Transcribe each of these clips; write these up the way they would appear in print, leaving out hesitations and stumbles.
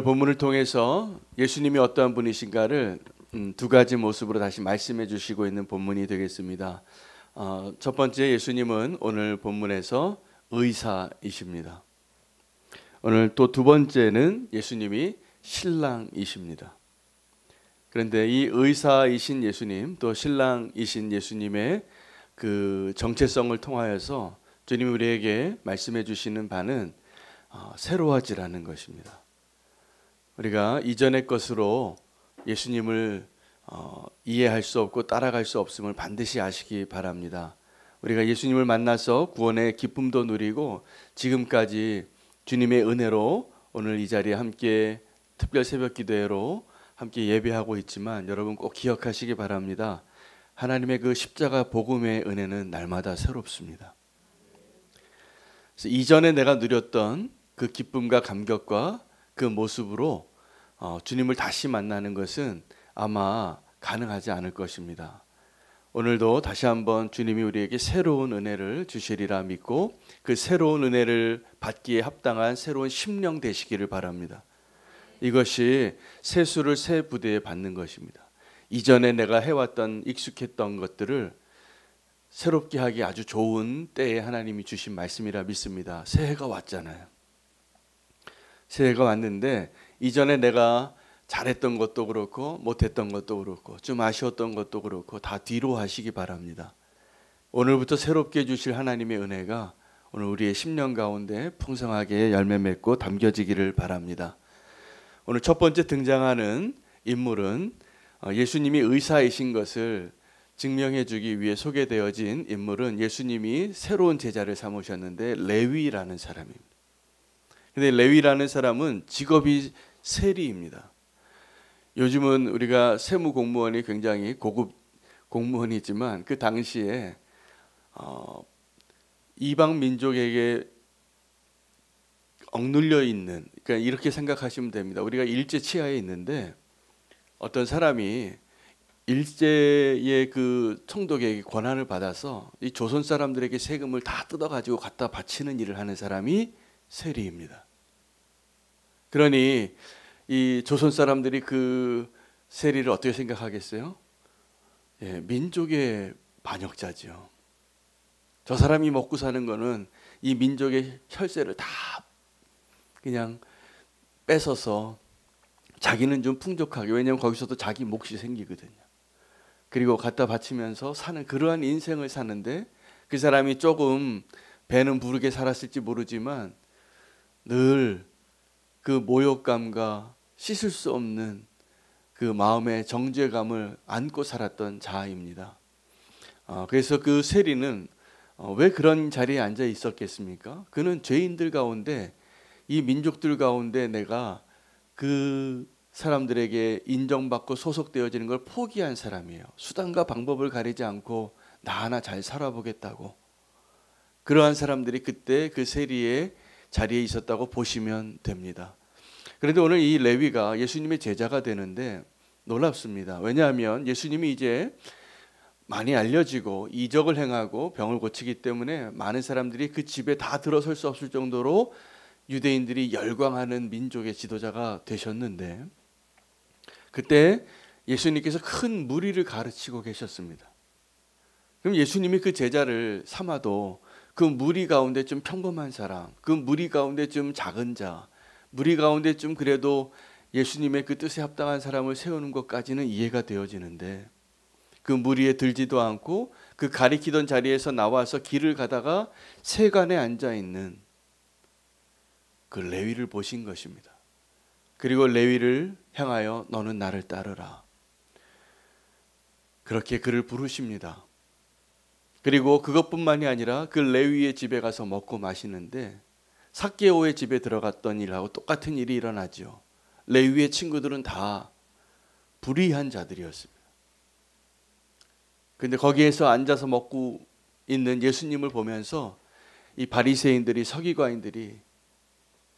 본문을 통해서 예수님이 어떠한 분이신가를 두 가지 모습으로 다시 말씀해 주시고 있는 본문이 되겠습니다. 첫 번째, 예수님은 오늘 본문에서 의사이십니다. 오늘 또 두 번째는 예수님이 신랑이십니다. 그런데 이 의사이신 예수님, 또 신랑이신 예수님의 그 정체성을 통하여서 주님이 우리에게 말씀해 주시는 바는 새로워지라는 것입니다. 우리가 이전의 것으로 예수님을 이해할 수 없고 따라갈 수 없음을 반드시 아시기 바랍니다. 우리가 예수님을 만나서 구원의 기쁨도 누리고 지금까지 주님의 은혜로 오늘 이 자리에 함께 특별 새벽 기도회로 함께 예배하고 있지만 여러분 꼭 기억하시기 바랍니다. 하나님의 그 십자가 복음의 은혜는 날마다 새롭습니다. 그래서 이전에 내가 누렸던 그 기쁨과 감격과 그 모습으로 주님을 다시 만나는 것은 아마 가능하지 않을 것입니다. 오늘도 다시 한번 주님이 우리에게 새로운 은혜를 주시리라 믿고 그 새로운 은혜를 받기에 합당한 새로운 심령 되시기를 바랍니다. 이것이 세수를 새 부대에 받는 것입니다. 이전에 내가 해왔던 익숙했던 것들을 새롭게 하기 아주 좋은 때에 하나님이 주신 말씀이라 믿습니다. 새해가 왔잖아요. 새해가 왔는데 이전에 내가 잘했던 것도 그렇고 못했던 것도 그렇고 좀 아쉬웠던 것도 그렇고 다 뒤로 하시기 바랍니다. 오늘부터 새롭게 주실 하나님의 은혜가 오늘 우리의 심령 가운데 풍성하게 열매 맺고 담겨지기를 바랍니다. 오늘 첫 번째 등장하는 인물은 예수님이 의사이신 것을 증명해 주기 위해 소개되어진 인물은 예수님이 새로운 제자를 삼으셨는데 레위라는 사람입니다. 근데 레위라는 사람은 직업이 세리입니다. 요즘은 우리가 세무 공무원이 굉장히 고급 공무원이지만 그 당시에 이방 민족에게 억눌려 있는, 그러니까 이렇게 생각하시면 됩니다. 우리가 일제 치하에 있는데 어떤 사람이 일제의 그 총독에게 권한을 받아서 이 조선 사람들에게 세금을 다 뜯어가지고 갖다 바치는 일을 하는 사람이 세리입니다. 그러니 이 조선 사람들이 그 세리를 어떻게 생각하겠어요? 민족의 반역자죠. 저 사람이 먹고 사는 거는 이 민족의 혈세를 다 그냥 뺏어서 자기는 좀 풍족하게, 왜냐하면 거기서도 자기 몫이 생기거든요. 그리고 갖다 바치면서 사는 그러한 인생을 사는데 그 사람이 조금 배는 부르게 살았을지 모르지만 늘 그 모욕감과 씻을 수 없는 그 마음의 정죄감을 안고 살았던 자아입니다. 그래서 그 세리는 왜 그런 자리에 앉아 있었겠습니까? 그는 죄인들 가운데 이 민족들 가운데 내가 그 사람들에게 인정받고 소속되어지는 걸 포기한 사람이에요. 수단과 방법을 가리지 않고 나 하나 잘 살아보겠다고. 그러한 사람들이 그때 그 세리의 자리에 있었다고 보시면 됩니다. 그런데 오늘 이 레위가 예수님의 제자가 되는데 놀랍습니다. 왜냐하면 예수님이 이제 많이 알려지고 이적을 행하고 병을 고치기 때문에 많은 사람들이 그 집에 다 들어설 수 없을 정도로 유대인들이 열광하는 민족의 지도자가 되셨는데 그때 예수님께서 큰 무리를 가르치고 계셨습니다. 그럼 예수님이 그 제자를 삼아도 그 무리 가운데 좀 평범한 사람, 그 무리 가운데 좀 작은 자, 무리 가운데 좀 그래도 예수님의 그 뜻에 합당한 사람을 세우는 것까지는 이해가 되어지는데 그 무리에 들지도 않고 그 가리키던 자리에서 나와서 길을 가다가 세간에 앉아있는 그 레위를 보신 것입니다. 그리고 레위를 향하여 너는 나를 따르라. 그렇게 그를 부르십니다. 그리고 그것뿐만이 아니라 그 레위의 집에 가서 먹고 마시는데 삭개오의 집에 들어갔던 일하고 똑같은 일이 일어나죠. 레위의 친구들은 다 불의한 자들이었습니다. 그런데 거기에서 앉아서 먹고 있는 예수님을 보면서 이 바리새인들이, 서기관인들이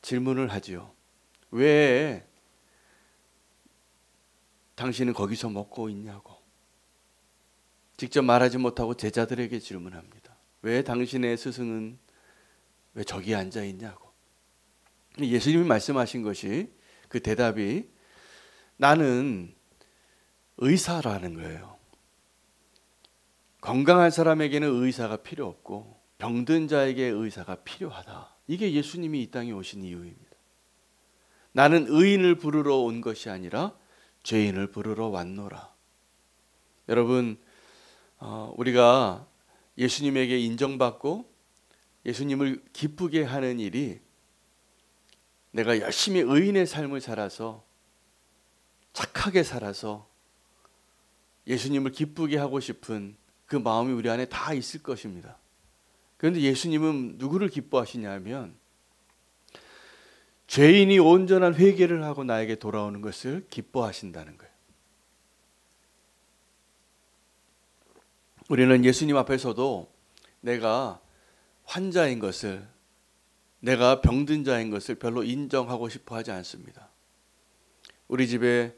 질문을 하죠. 왜 당신은 거기서 먹고 있냐고. 직접 말하지 못하고 제자들에게 질문합니다. 왜 당신의 스승은 왜 저기 앉아 있냐고. 예수님이 말씀하신 것이 그 대답이 나는 의사라는 거예요. 건강한 사람에게는 의사가 필요 없고 병든 자에게 의사가 필요하다. 이게 예수님이 이 땅에 오신 이유입니다. 나는 의인을 부르러 온 것이 아니라 죄인을 부르러 왔노라. 여러분, 우리가 예수님에게 인정받고 예수님을 기쁘게 하는 일이 내가 열심히 의인의 삶을 살아서 착하게 살아서 예수님을 기쁘게 하고 싶은 그 마음이 우리 안에 다 있을 것입니다. 그런데 예수님은 누구를 기뻐하시냐면 죄인이 온전한 회개를 하고 나에게 돌아오는 것을 기뻐하신다는 거예요. 우리는 예수님 앞에서도 내가 환자인 것을, 내가 병든 자인 것을 별로 인정하고 싶어 하지 않습니다. 우리 집에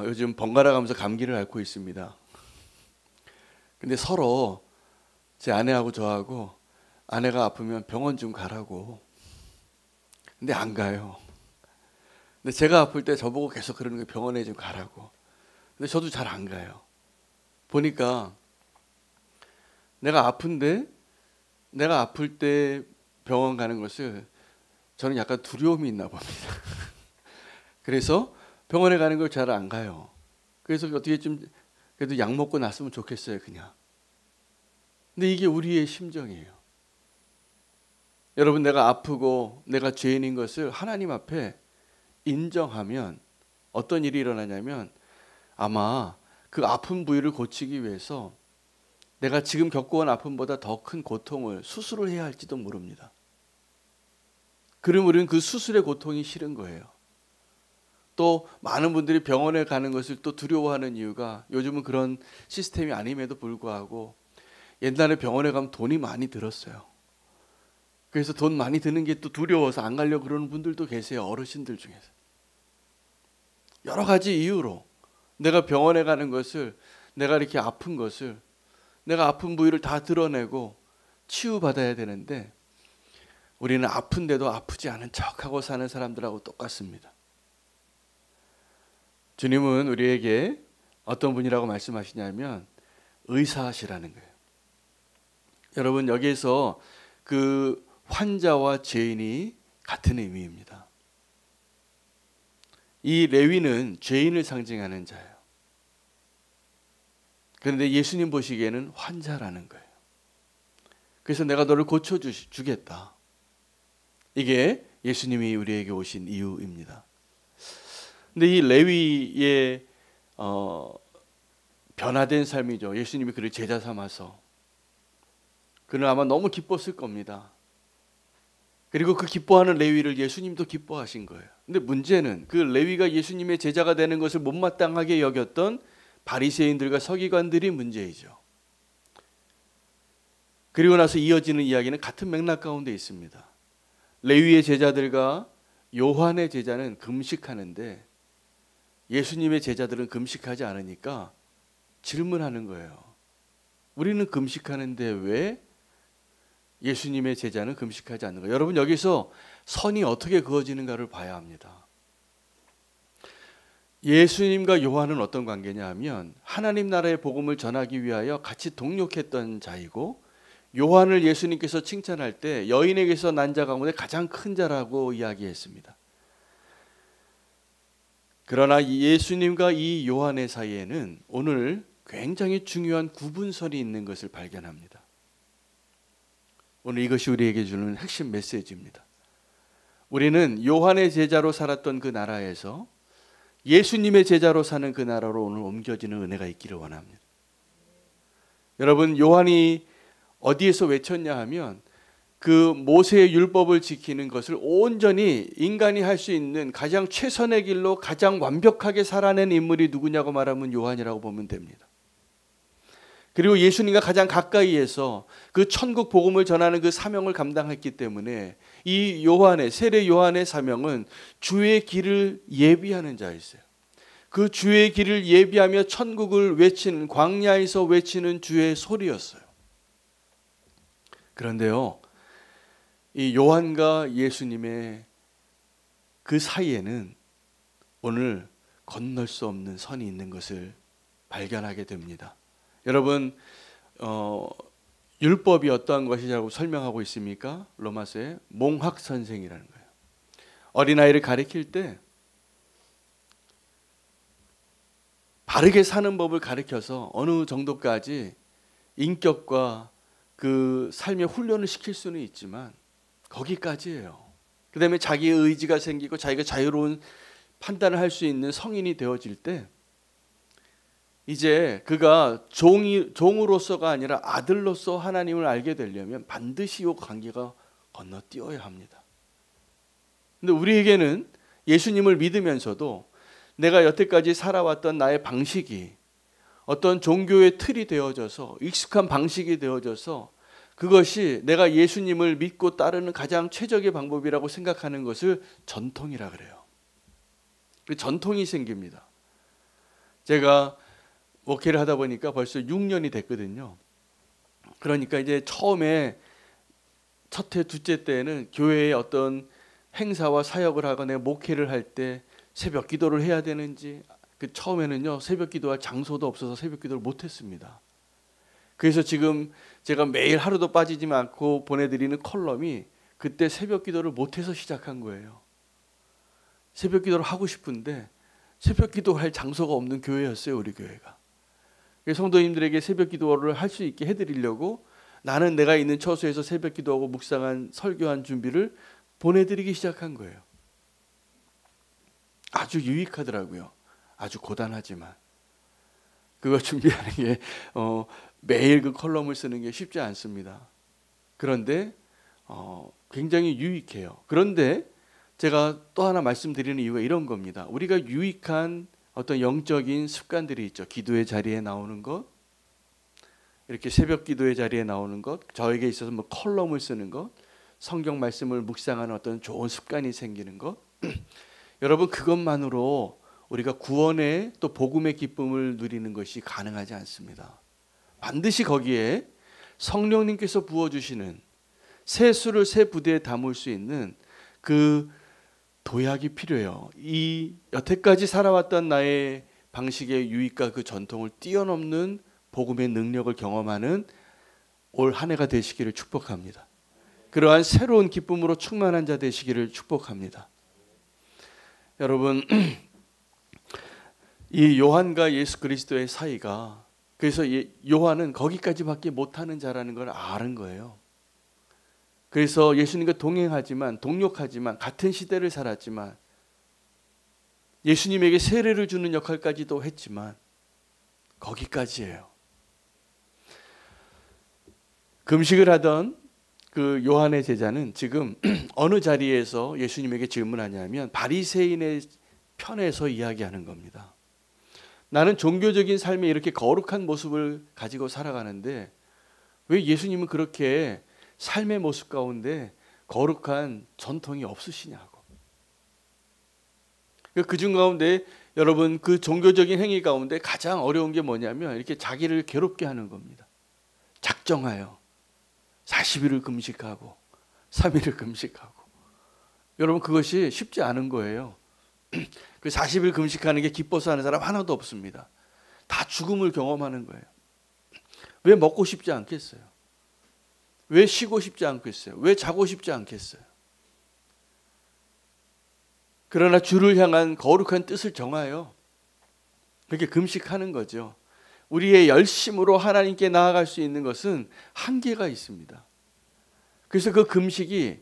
요즘 번갈아 가면서 감기를 앓고 있습니다. 근데 서로 제 아내하고 저하고 아내가 아프면 병원 좀 가라고. 근데 안 가요. 근데 제가 아플 때 저보고 계속 그러는 거예요. 병원에 좀 가라고. 근데 저도 잘 안 가요. 보니까 내가 아픈데, 내가 아플 때 병원 가는 것을 저는 약간 두려움이 있나 봅니다. 그래서 병원에 가는 걸 잘 안 가요. 그래서 어떻게 좀 그래도 약 먹고 났으면 좋겠어요, 그냥. 근데 이게 우리의 심정이에요. 여러분, 내가 아프고 내가 죄인인 것을 하나님 앞에 인정하면 어떤 일이 일어나냐면 아마 그 아픈 부위를 고치기 위해서 내가 지금 겪어온 아픔보다 더 큰 고통을 수술을 해야 할지도 모릅니다. 그럼 우리는 그 수술의 고통이 싫은 거예요. 또 많은 분들이 병원에 가는 것을 또 두려워하는 이유가 요즘은 그런 시스템이 아님에도 불구하고 옛날에 병원에 가면 돈이 많이 들었어요. 그래서 돈 많이 드는 게 또 두려워서 안 가려고 그러는 분들도 계세요. 어르신들 중에서. 여러 가지 이유로 내가 병원에 가는 것을, 내가 이렇게 아픈 것을, 내가 아픈 부위를 다 드러내고 치유받아야 되는데 우리는 아픈데도 아프지 않은 척하고 사는 사람들하고 똑같습니다. 주님은 우리에게 어떤 분이라고 말씀하시냐면 의사시라는 거예요. 여러분, 여기에서 그 환자와 죄인이 같은 의미입니다. 이 레위는 죄인을 상징하는 자예요. 그런데 예수님 보시기에는 환자라는 거예요. 그래서 내가 너를 고쳐주겠다. 이게 예수님이 우리에게 오신 이유입니다. 근데 이 레위의 변화된 삶이죠. 예수님이 그를 제자 삼아서. 그는 아마 너무 기뻤을 겁니다. 그리고 그 기뻐하는 레위를 예수님도 기뻐하신 거예요. 근데 문제는 그 레위가 예수님의 제자가 되는 것을 못마땅하게 여겼던 바리새인들과 서기관들이 문제이죠. 그리고 나서 이어지는 이야기는 같은 맥락 가운데 있습니다. 레위의 제자들과 요한의 제자는 금식하는데 예수님의 제자들은 금식하지 않으니까 질문하는 거예요. 우리는 금식하는데 왜 예수님의 제자는 금식하지 않는 거예요? 여러분, 여기서 선이 어떻게 그어지는가를 봐야 합니다. 예수님과 요한은 어떤 관계냐 하면 하나님 나라의 복음을 전하기 위하여 같이 동력했던 자이고, 요한을 예수님께서 칭찬할 때 여인에게서 난 자 가운데 가장 큰 자라고 이야기했습니다. 그러나 예수님과 이 요한의 사이에는 오늘 굉장히 중요한 구분선이 있는 것을 발견합니다. 오늘 이것이 우리에게 주는 핵심 메시지입니다. 우리는 요한의 제자로 살았던 그 나라에서 예수님의 제자로 사는 그 나라로 오늘 옮겨지는 은혜가 있기를 원합니다. 여러분, 요한이 어디에서 외쳤냐 하면 그 모세의 율법을 지키는 것을 온전히 인간이 할 수 있는 가장 최선의 길로 가장 완벽하게 살아낸 인물이 누구냐고 말하면 요한이라고 보면 됩니다. 그리고 예수님과 가장 가까이에서 그 천국 복음을 전하는 그 사명을 감당했기 때문에 이 요한의, 세례 요한의 사명은 주의 길을 예비하는 자였어요. 그 주의 길을 예비하며 천국을 외치는, 광야에서 외치는 주의 소리였어요. 그런데요, 이 요한과 예수님의 그 사이에는 오늘 건널 수 없는 선이 있는 것을 발견하게 됩니다. 여러분, 율법이 어떠한 것이라고 설명하고 있습니까? 로마서의 몽학 선생이라는 거예요. 어린아이를 가르칠 때 바르게 사는 법을 가르쳐서 어느 정도까지 인격과 그 삶의 훈련을 시킬 수는 있지만 거기까지예요. 그 다음에 자기의 의지가 생기고 자기가 자유로운 판단을 할 수 있는 성인이 되어질 때 이제 그가 종으로서가 아니라 아들로서 하나님을 알게 되려면 반드시 이 관계가 건너뛰어야 합니다. 근데 우리에게는 예수님을 믿으면서도 내가 여태까지 살아왔던 나의 방식이 어떤 종교의 틀이 되어져서 익숙한 방식이 되어져서 그것이 내가 예수님을 믿고 따르는 가장 최적의 방법이라고 생각하는 것을 전통이라 그래요. 전통이 생깁니다. 제가 목회를 하다 보니까 벌써 6년이 됐거든요. 그러니까 이제 처음에 첫 해, 둘째 때는 교회의 어떤 행사와 사역을 하거나 목회를 할 때 새벽 기도를 해야 되는지, 그 처음에는요 새벽 기도할 장소도 없어서 새벽 기도를 못했습니다. 그래서 지금 제가 매일 하루도 빠지지 않고 보내드리는 컬럼이 그때 새벽 기도를 못해서 시작한 거예요. 새벽 기도를 하고 싶은데 새벽 기도할 장소가 없는 교회였어요, 우리 교회가. 성도님들에게 새벽 기도를 할 수 있게 해드리려고 나는 내가 있는 처소에서 새벽 기도하고 묵상한 설교한 준비를 보내드리기 시작한 거예요. 아주 유익하더라고요. 아주 고단하지만 그거 준비하는 게 매일 그 컬럼을 쓰는 게 쉽지 않습니다. 그런데 굉장히 유익해요. 그런데 제가 또 하나 말씀드리는 이유가 이런 겁니다. 우리가 유익한 어떤 영적인 습관들이 있죠. 기도의 자리에 나오는 것, 이렇게 새벽 기도의 자리에 나오는 것, 저에게 있어서 뭐 컬럼을 쓰는 것, 성경 말씀을 묵상하는 어떤 좋은 습관이 생기는 것. 여러분, 그것만으로 우리가 구원의 또 복음의 기쁨을 누리는 것이 가능하지 않습니다. 반드시 거기에 성령님께서 부어주시는 새 술을 새 부대에 담을 수 있는 그 도약이 필요해요. 이 여태까지 살아왔던 나의 방식의 유익과 그 전통을 뛰어넘는 복음의 능력을 경험하는 올 한 해가 되시기를 축복합니다. 그러한 새로운 기쁨으로 충만한 자 되시기를 축복합니다. 여러분, 이 요한과 예수 그리스도의 사이가, 그래서 요한은 거기까지밖에 못하는 자라는 걸 아는 거예요. 그래서 예수님과 동행하지만, 동역하지만, 같은 시대를 살았지만, 예수님에게 세례를 주는 역할까지도 했지만 거기까지예요. 금식을 하던 그 요한의 제자는 지금 어느 자리에서 예수님에게 질문하냐면 바리새인의 편에서 이야기하는 겁니다. 나는 종교적인 삶에 이렇게 거룩한 모습을 가지고 살아가는데 왜 예수님은 그렇게 삶의 모습 가운데 거룩한 전통이 없으시냐고. 그중 가운데 여러분, 그 종교적인 행위 가운데 가장 어려운 게 뭐냐면 이렇게 자기를 괴롭게 하는 겁니다. 작정하여 40일을 금식하고 3일을 금식하고. 여러분, 그것이 쉽지 않은 거예요. 그 40일 금식하는 게 기뻐서 하는 사람 하나도 없습니다. 다 죽음을 경험하는 거예요. 왜 먹고 싶지 않겠어요? 왜 쉬고 싶지 않겠어요? 왜 자고 싶지 않겠어요? 그러나 주를 향한 거룩한 뜻을 정하여 그렇게 금식하는 거죠. 우리의 열심으로 하나님께 나아갈 수 있는 것은 한계가 있습니다. 그래서 그 금식이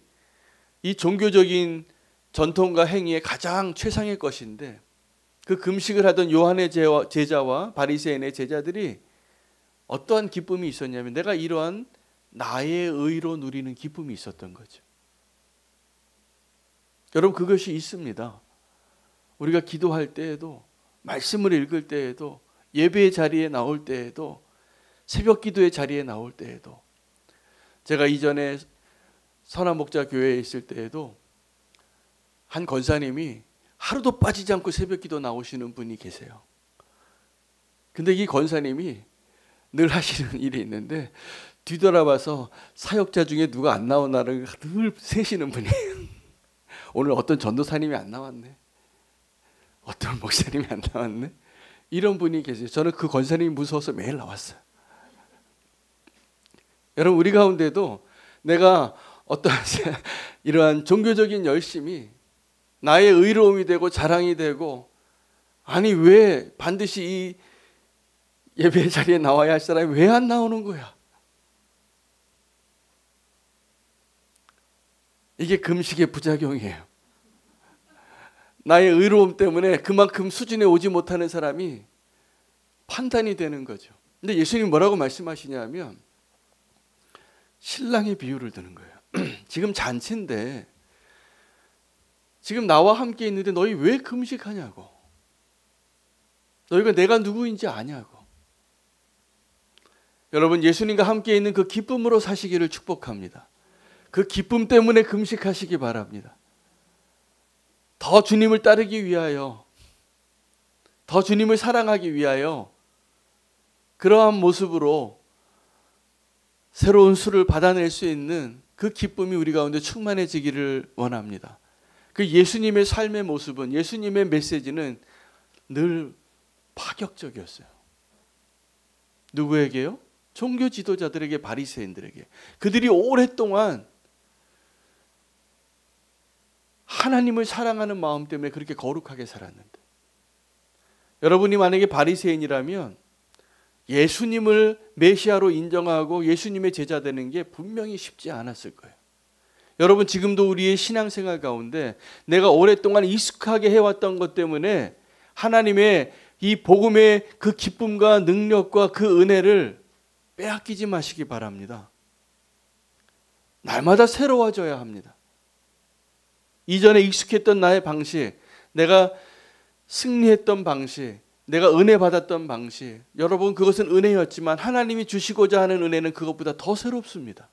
이 종교적인 전통과 행위의 가장 최상의 것인데, 그 금식을 하던 요한의 제자와 바리새인의 제자들이 어떠한 기쁨이 있었냐면 내가 이러한 나의 의로 누리는 기쁨이 있었던 거죠. 여러분, 그것이 있습니다. 우리가 기도할 때에도, 말씀을 읽을 때에도, 예배의 자리에 나올 때에도, 새벽 기도의 자리에 나올 때에도, 제가 이전에 선한 목자 교회에 있을 때에도 한 권사님이 하루도 빠지지 않고 새벽 기도 나오시는 분이 계세요. 근데 이 권사님이 늘 하시는 일이 있는데 뒤돌아봐서 사역자 중에 누가 안 나오나를 늘 세시는 분이에요. 오늘 어떤 전도사님이 안 나왔네. 어떤 목사님이 안 나왔네? 이런 분이 계세요. 저는 그 권사님이 무서워서 매일 나왔어요. 여러분, 우리 가운데도 내가 어떤 이러한 종교적인 열심이 나의 의로움이 되고 자랑이 되고, 아니 왜 반드시 이 예배 자리에 나와야 할 사람이 왜 안 나오는 거야? 이게 금식의 부작용이에요. 나의 의로움 때문에 그만큼 수준에 오지 못하는 사람이 판단이 되는 거죠. 근데 예수님이 뭐라고 말씀하시냐면 신랑의 비유를 드는 거예요. 지금 잔치인데 지금 나와 함께 있는데 너희 왜 금식하냐고. 너희가 내가 누구인지 아냐고. 여러분, 예수님과 함께 있는 그 기쁨으로 사시기를 축복합니다. 그 기쁨 때문에 금식하시기 바랍니다. 더 주님을 따르기 위하여, 더 주님을 사랑하기 위하여 그러한 모습으로 새로운 수를 받아낼 수 있는 그 기쁨이 우리 가운데 충만해지기를 원합니다. 그 예수님의 삶의 모습은, 예수님의 메시지는 늘 파격적이었어요. 누구에게요? 종교 지도자들에게, 바리새인들에게. 그들이 오랫동안 하나님을 사랑하는 마음 때문에 그렇게 거룩하게 살았는데, 여러분이 만약에 바리새인이라면 예수님을 메시아로 인정하고 예수님의 제자 되는 게 분명히 쉽지 않았을 거예요. 여러분, 지금도 우리의 신앙생활 가운데 내가 오랫동안 익숙하게 해왔던 것 때문에 하나님의 이 복음의 그 기쁨과 능력과 그 은혜를 빼앗기지 마시기 바랍니다. 날마다 새로워져야 합니다. 이전에 익숙했던 나의 방식, 내가 승리했던 방식, 내가 은혜 받았던 방식, 여러분 그것은 은혜였지만 하나님이 주시고자 하는 은혜는 그것보다 더 새롭습니다.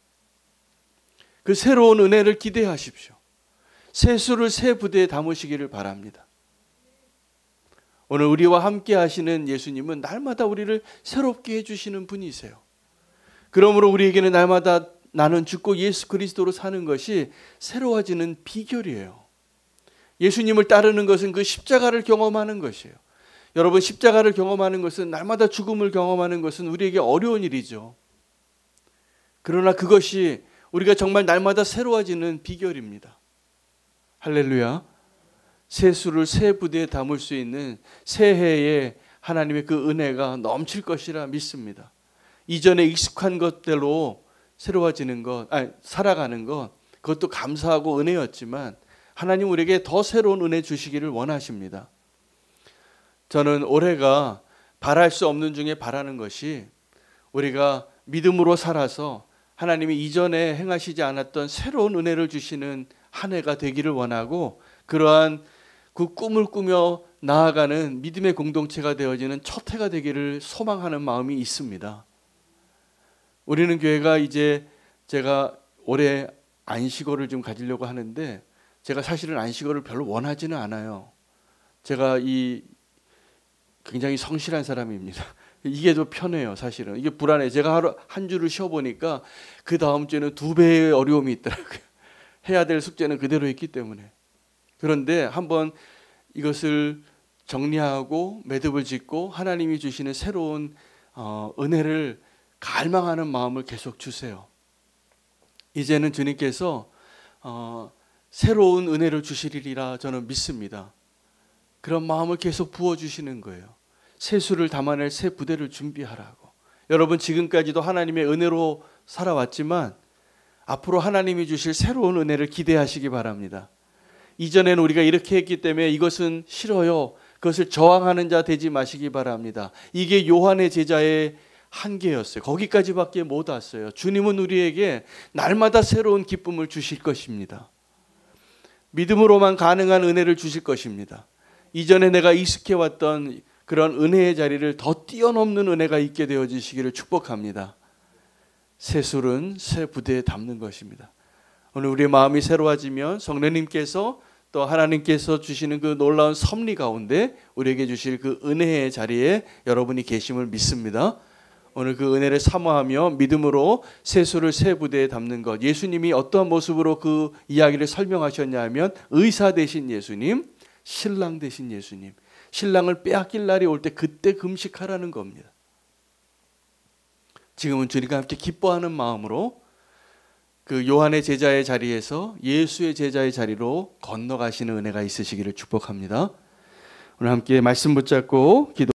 그 새로운 은혜를 기대하십시오. 새 수를 새 부대에 담으시기를 바랍니다. 오늘 우리와 함께 하시는 예수님은 날마다 우리를 새롭게 해주시는 분이세요. 그러므로 우리에게는 날마다 나는 죽고 예수 그리스도로 사는 것이 새로워지는 비결이에요. 예수님을 따르는 것은 그 십자가를 경험하는 것이에요. 여러분, 십자가를 경험하는 것은, 날마다 죽음을 경험하는 것은 우리에게 어려운 일이죠. 그러나 그것이 우리가 정말 날마다 새로워지는 비결입니다. 할렐루야. 새 수를 새 부대에 담을 수 있는 새해에 하나님의 그 은혜가 넘칠 것이라 믿습니다. 이전에 익숙한 것대로 새로워지는 것, 살아가는 것, 그것도 감사하고 은혜였지만 하나님 우리에게 더 새로운 은혜 주시기를 원하십니다. 저는 올해가 바랄 수 없는 중에 바라는 것이, 우리가 믿음으로 살아서 하나님이 이전에 행하시지 않았던 새로운 은혜를 주시는 한 해가 되기를 원하고, 그러한 그 꿈을 꾸며 나아가는 믿음의 공동체가 되어지는 첫 해가 되기를 소망하는 마음이 있습니다. 우리는 교회가 이제, 제가 올해 안식월을 좀 가지려고 하는데, 제가 사실은 안식월을 별로 원하지는 않아요. 제가 굉장히 성실한 사람입니다. 이게 더 편해요. 사실은 이게 불안해. 제가 하루 한 주를 쉬어보니까 그 다음 주에는 2배의 어려움이 있더라고요. 해야 될 숙제는 그대로 있기 때문에. 그런데 한번 이것을 정리하고 매듭을 짓고 하나님이 주시는 새로운 은혜를 갈망하는 마음을 계속 주세요. 이제는 주님께서 새로운 은혜를 주시리라 저는 믿습니다. 그런 마음을 계속 부어주시는 거예요. 새 수를 담아낼 새 부대를 준비하라고. 여러분, 지금까지도 하나님의 은혜로 살아왔지만 앞으로 하나님이 주실 새로운 은혜를 기대하시기 바랍니다. 이전에는 우리가 이렇게 했기 때문에 이것은 싫어요, 그것을 저항하는 자 되지 마시기 바랍니다. 이게 요한의 제자의 한계였어요. 거기까지밖에 못 왔어요. 주님은 우리에게 날마다 새로운 기쁨을 주실 것입니다. 믿음으로만 가능한 은혜를 주실 것입니다. 이전에 내가 익숙해왔던 그런 은혜의 자리를 더 뛰어넘는 은혜가 있게 되어지시기를 축복합니다. 새 술은 새 부대에 담는 것입니다. 오늘 우리의 마음이 새로워지면 성령님께서 또 하나님께서 주시는 그 놀라운 섭리 가운데 우리에게 주실 그 은혜의 자리에 여러분이 계심을 믿습니다. 오늘 그 은혜를 사모하며 믿음으로 새 술을 새 부대에 담는 것, 예수님이 어떠한 모습으로 그 이야기를 설명하셨냐 하면 의사 되신 예수님, 신랑 되신 예수님, 신랑을 빼앗길 날이 올 때 그때 금식하라는 겁니다. 지금은 주님과 함께 기뻐하는 마음으로 그 요한의 제자의 자리에서 예수의 제자의 자리로 건너가시는 은혜가 있으시기를 축복합니다. 오늘 함께 말씀 붙잡고 기도